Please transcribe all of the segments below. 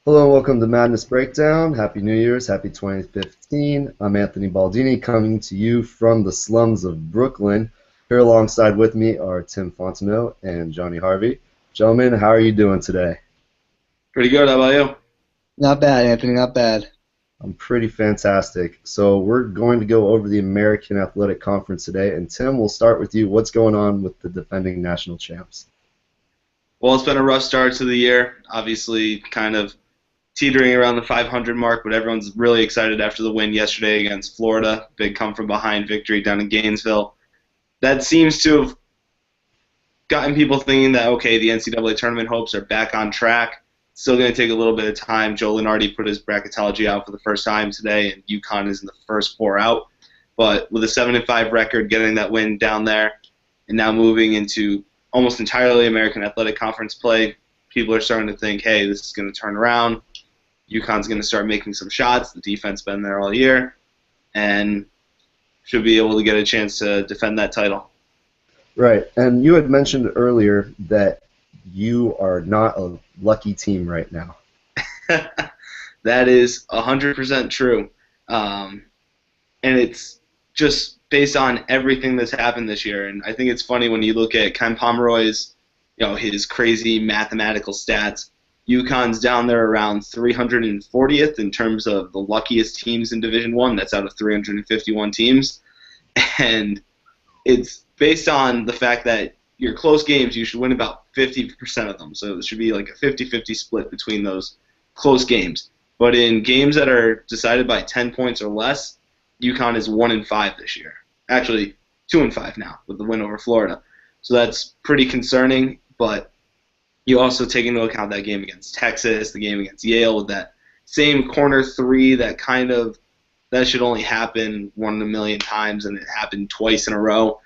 Hello and welcome to Madness Breakdown. Happy New Year's, happy 2015. I'm Anthony Baldini coming to you from the slums of Brooklyn. Here alongside with me are Tim Fontenot and Johnny Harvey. Gentlemen, how are you doing today? Pretty good. How about you? Not bad, Anthony, not bad. I'm pretty fantastic. So we're going to go over the American Athletic Conference today, and Tim, we'll start with you. What's going on with the defending national champs? Well, it's been a rough start to the year. Obviously, kind of teetering around the 500 mark, but everyone's really excited after the win yesterday against Florida. Big come-from-behind victory down in Gainesville. That seems to have gotten people thinking that, okay, the NCAA tournament hopes are back on track. Still going to take a little bit of time. Joe Lunardi put his bracketology out for the first time today, and UConn is in the first four out. But with a 7-5 record, getting that win down there, and now moving into almost entirely American Athletic Conference play, people are starting to think, hey, this is going to turn around. UConn's going to start making some shots. The defense been there all year, and should be able to get a chance to defend that title. Right, and you had mentioned earlier that you are not a lucky team right now. That is 100% true. And it's just based on everything that's happened this year. And I think it's funny when you look at Ken Pomeroy's, his crazy mathematical stats. UConn's down there around 340th in terms of the luckiest teams in Division I. That's out of 351 teams. And it's based on the fact that your close games, you should win about 50% of them. So it should be like a 50-50 split between those close games. But in games that are decided by 10 points or less, UConn is 1-5 this year. Actually, 2-5 now with the win over Florida. So that's pretty concerning, but you also take into account that game against Texas, the game against Yale with that same corner three that should only happen 1 in a million times, and it happened twice in a row.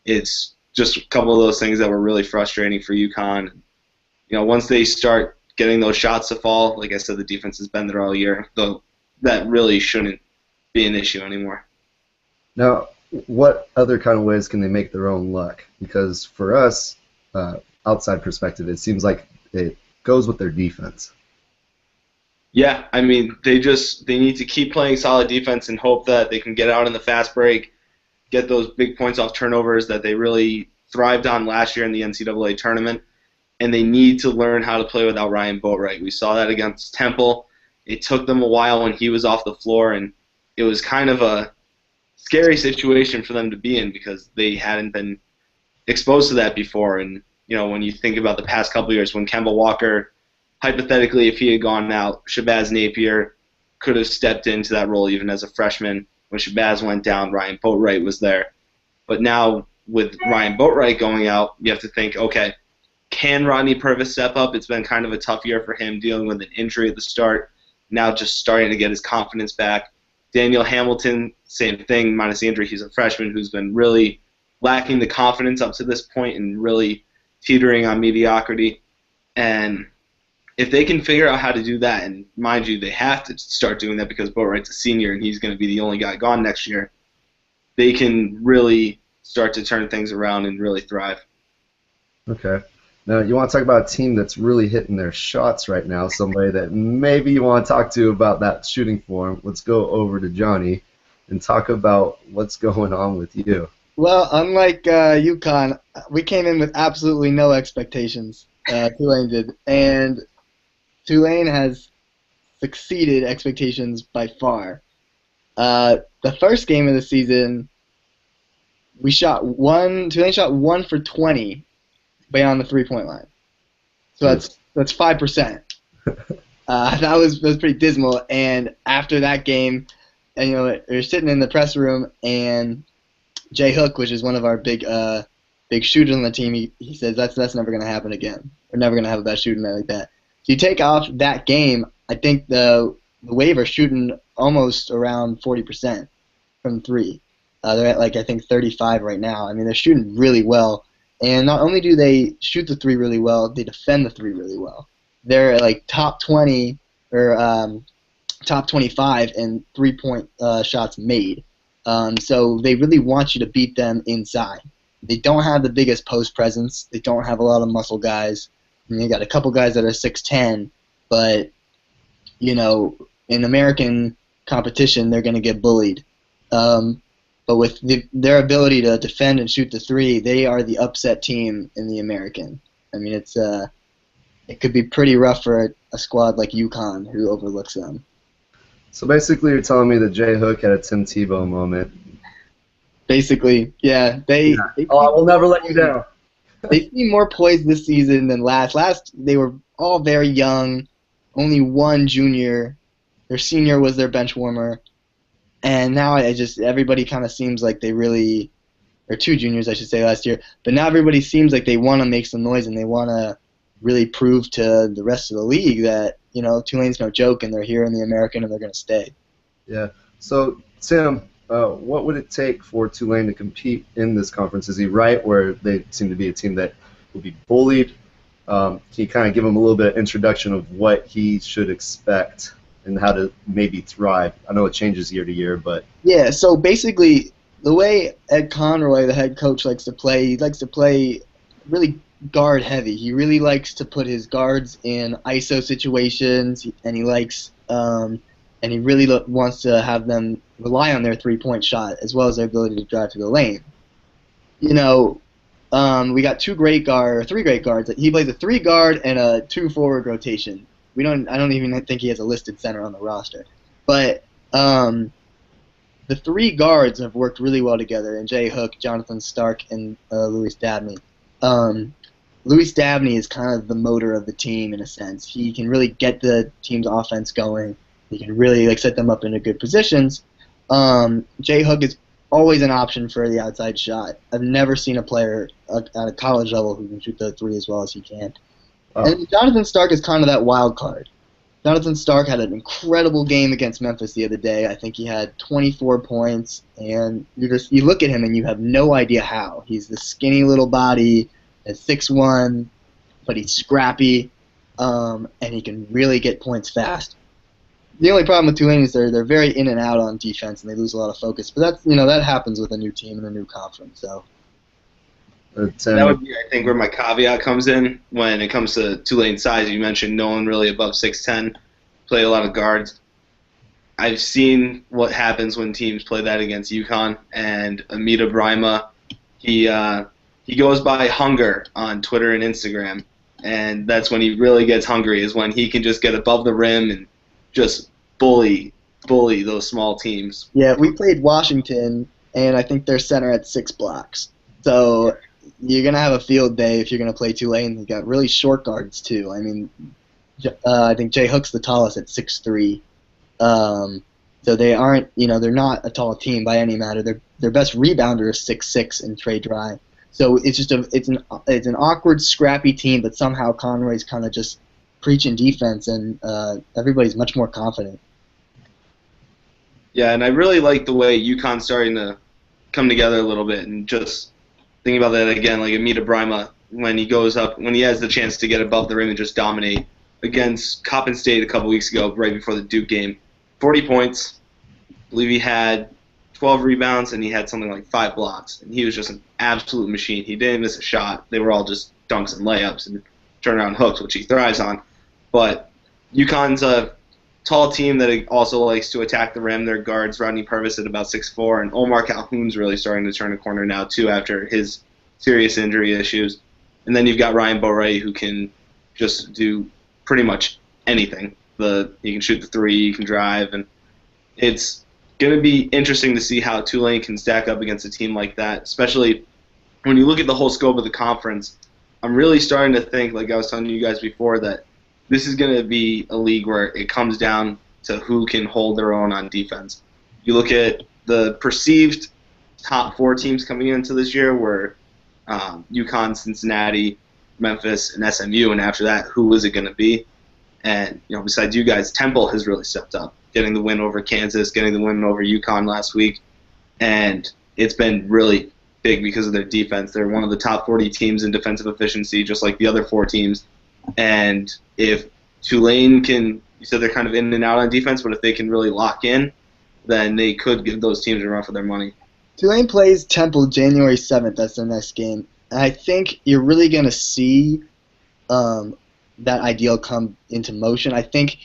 It's just a couple of those things that were really frustrating for UConn. Once they start getting those shots to fall, like I said, the defense has been there all year, though that really shouldn't be an issue anymore. Now, what other kind of ways can they make their own luck? Because for us, outside perspective, it seems like it goes with their defense. Yeah, I mean, they need to keep playing solid defense and hope that they can get out in the fast break, get those big points off turnovers that they really thrived on last year in the NCAA tournament, and they need to learn how to play without Ryan Boatright. We saw that against Temple. It took them a while when he was off the floor, and it was kind of a scary situation for them to be in because they hadn't been exposed to that before. And when you think about the past couple of years, when Kemba Walker, hypothetically, if he had gone out, Shabazz Napier could have stepped into that role even as a freshman. When Shabazz went down, Ryan Boatright was there. But now with Ryan Boatright going out, you have to think, okay, can Rodney Purvis step up? It's been kind of a tough year for him dealing with an injury at the start, now just starting to get his confidence back. Daniel Hamilton, same thing, minus the injury. He's a freshman who's been really lacking the confidence up to this point and really teetering on mediocrity. And if they can figure out how to do that, and mind you, they have to start doing that because Boatright's a senior and he's going to be the only guy gone next year, they can really start to turn things around and really thrive. Okay. Now, you want to talk about a team that's really hitting their shots right now, somebody that maybe you want to talk to about that shooting form. Let's go over to Johnny and talk about what's going on with you. Well, unlike UConn, we came in with absolutely no expectations. Tulane did. And Tulane has exceeded expectations by far. The first game of the season, Tulane shot 1 for 20 beyond the three-point line. So that's 5%. That was pretty dismal. And after that game, and you're sitting in the press room, and Jay Hook, which is one of our big shooters on the team, he says that's never going to happen again. We're never going to have a bad shooting night like that. So you take off that game, I think the Wave are shooting almost around 40% from three. They're at I think 35 right now. I mean, they're shooting really well. And not only do they shoot the three really well, they defend the three really well. They're top 20 or top 25 in three-point shots made. So they really want you to beat them inside. They don't have the biggest post presence. They don't have a lot of muscle guys. I mean, they got a couple guys that are 6'10", but in American competition, they're going to get bullied. But with their ability to defend and shoot the three, they are the upset team in the American. I mean, it could be pretty rough for a squad like UConn who overlooks them. So basically, you're telling me that Jay Hook had a Tim Tebow moment. Basically, yeah. Oh, I will never let you down. They seem more poised this season than last. Last, they were all very young. Only one junior. Their senior was their bench warmer. And now everybody kind of seems like they really, or two juniors I should say last year, but now everybody seems like they want to make some noise and they want to really prove to the rest of the league that, Tulane's no joke and they're here in the American and they're going to stay. Yeah. So, Tim, what would it take for Tulane to compete in this conference? Is he right where they seem to be a team that will be bullied? Can you kind of give him a little bit of introduction of what he should expect and how to maybe thrive? I know it changes year to year, but... Yeah, so basically the way Ed Conroy, the head coach, likes to play, he likes to play really guard heavy. He really likes to put his guards in ISO situations, and he likes and he really wants to have them rely on their three-point shot as well as their ability to drive to the lane. We got three great guards. He plays a 3-guard and a 2-forward rotation. I don't even think he has a listed center on the roster. But the 3 guards have worked really well together, and Jay Hook, Jonathan Stark, and Louis Dabney. Louis Dabney is kind of the motor of the team in a sense. He can really get the team's offense going. He can really set them up into good positions. Jay Hook is always an option for the outside shot. I've never seen a player at a college level who can shoot the 3 as well as he can. Oh. And Jonathan Stark is kind of that wild card. Jonathan Stark had an incredible game against Memphis the other day. I think he had 24 points, and you look at him and you have no idea how. He's this skinny little body at 6'1", but he's scrappy, and he can really get points fast. The only problem with Tulane is they're very in and out on defense, and they lose a lot of focus. But that happens with a new team and a new conference. So that would be, I think, where my caveat comes in when it comes to Tulane's size. You mentioned no one really above 6'10", play a lot of guards. I've seen what happens when teams play that against UConn, and Amita Brima, he goes by Hunger on Twitter and Instagram, and that's when he really gets hungry, is when he can just get above the rim and just bully those small teams. Yeah, we played Washington, and I think their center had 6 blocks. So you're going to have a field day if you're going to play Tulane. You got really short guards, too. I mean, I think Jay Hook's the tallest at 6'3". So they aren't, they're not a tall team by any matter. Their best rebounder is 6'6" and Trey Dry. So it's just it's an awkward, scrappy team, but somehow Conroy's kind of just preaching defense, and everybody's much more confident. Yeah, and I really like the way UConn's starting to come together a little bit, and just thinking about that again, like Amita Brima, when he has the chance to get above the rim and just dominate against Coppin State a couple weeks ago, right before the Duke game. 40 points. I believe he had 12 rebounds, and he had something like 5 blocks. And he was just an absolute machine. He didn't miss a shot. They were all just dunks and layups and turnaround hooks, which he thrives on. But UConn's a tall team that also likes to attack the rim. Their guards, Rodney Purvis at about 6'4", and Omar Calhoun's really starting to turn a corner now, too, after his serious injury issues. And then you've got Ryan Borey, who can just do pretty much anything. He can shoot the 3, he can drive, and it's going to be interesting to see how Tulane can stack up against a team like that, especially when you look at the whole scope of the conference. I'm really starting to think, like I was telling you guys before, that this is going to be a league where it comes down to who can hold their own on defense. You look at the perceived top 4 teams coming into this year were UConn, Cincinnati, Memphis, and SMU, and after that, who was it going to be? And besides you guys, Temple has really stepped up, getting the win over Kansas, getting the win over UConn last week, and it's been really big because of their defense. They're one of the top 40 teams in defensive efficiency, just like the other 4 teams. And if Tulane can, you said they're kind of in and out on defense, but if they can really lock in, then they could give those teams a run for their money. Tulane plays Temple January 7th. That's their next game. And I think you're really going to see that ideal come into motion. I think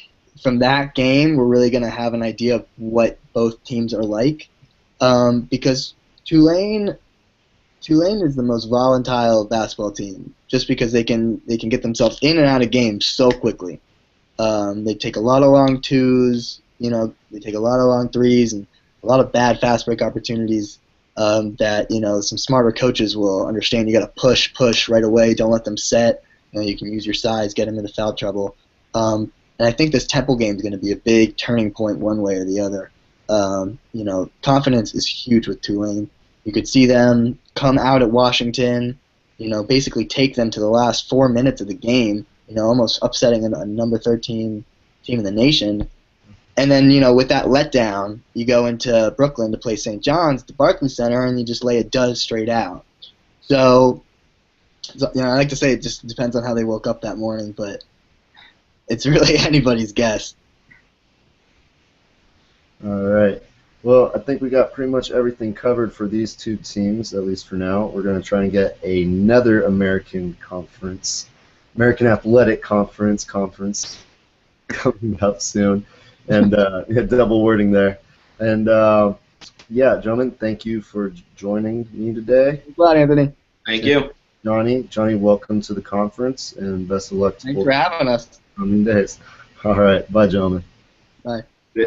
from that game, we're really going to have an idea of what both teams are like, because Tulane is the most volatile basketball team, just because they can get themselves in and out of games so quickly. They take a lot of long twos, they take a lot of long threes, and a lot of bad fast break opportunities that some smarter coaches will understand. You got to push right away. Don't let them set. You can use your size, get them into foul trouble. And I think this Temple game is going to be a big turning point one way or the other. Confidence is huge with Tulane. You could see them come out at Washington, basically take them to the last 4 minutes of the game, almost upsetting a number 13 team in the nation. And then, with that letdown, you go into Brooklyn to play St. John's at the Barclays Center, and you just lay a dud straight out. So, I like to say it just depends on how they woke up that morning, but it's really anybody's guess. All right. Well, I think we got pretty much everything covered for these two teams, at least for now. We're going to try and get another American Athletic Conference coming up soon. And double wording there. And, gentlemen, thank you for joining me today. Thanks a lot, Anthony. Thank you. Johnny, welcome to the conference, and best of luck to Thanks for having us. coming days. All right. Bye, gentlemen. Bye. Yeah.